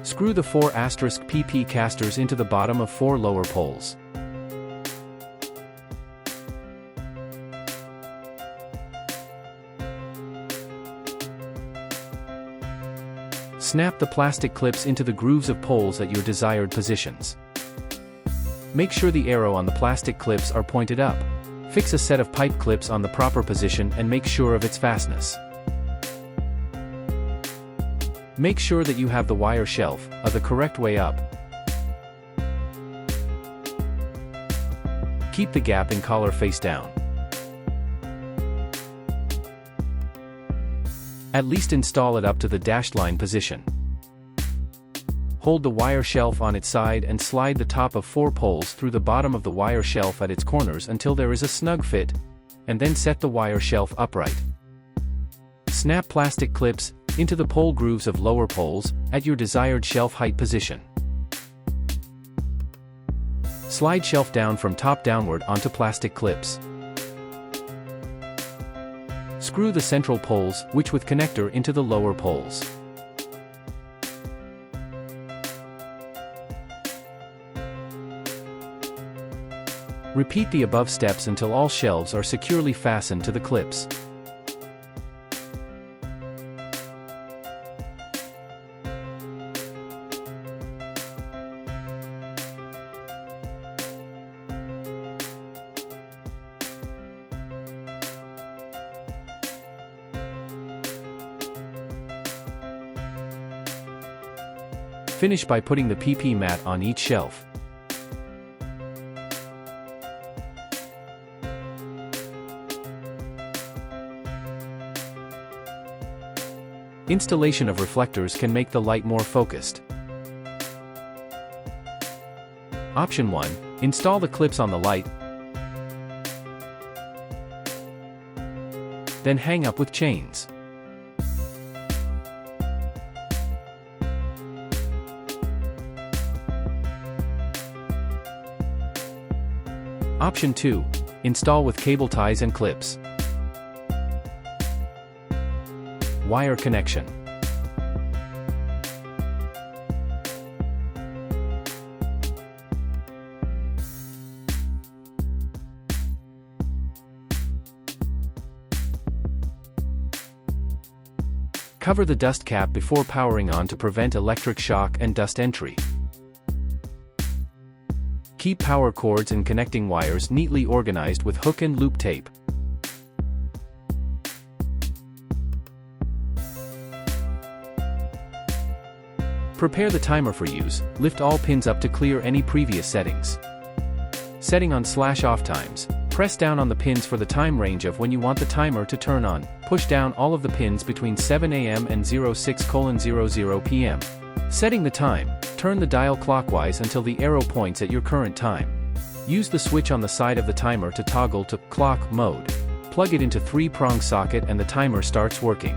Screw the 4 *PP casters into the bottom of 4 lower poles. Snap the plastic clips into the grooves of poles at your desired positions. Make sure the arrow on the plastic clips are pointed up. Fix a set of pipe clips on the proper position and make sure of its fastness. Make sure that you have the wire shelf the correct way up. Keep the gap in collar face down. At least install it up to the dashed line position. Hold the wire shelf on its side and slide the top of 4 poles through the bottom of the wire shelf at its corners until there is a snug fit, and then set the wire shelf upright. Snap plastic clips into the pole grooves of lower poles at your desired shelf height position. Slide shelf down from top downward onto plastic clips. Screw the central poles, which with connector, into the lower poles. Repeat the above steps until all shelves are securely fastened to the clips. Finish by putting the PP mat on each shelf. Installation of reflectors can make the light more focused. Option 1. Install the clips on the light, then hang up with chains. Option 2. Install with cable ties and clips. Wire connection. Cover the dust cap before powering on to prevent electric shock and dust entry. Keep power cords and connecting wires neatly organized with hook and loop tape. Prepare the timer for use. Lift all pins up to clear any previous settings. Setting on /off times. Press down on the pins for the time range of when you want the timer to turn on. Push down all of the pins between 7 a.m. and 06:00 p.m. Setting the time. Turn the dial clockwise until the arrow points at your current time. Use the switch on the side of the timer to toggle to clock mode. Plug it into 3-prong socket and the timer starts working.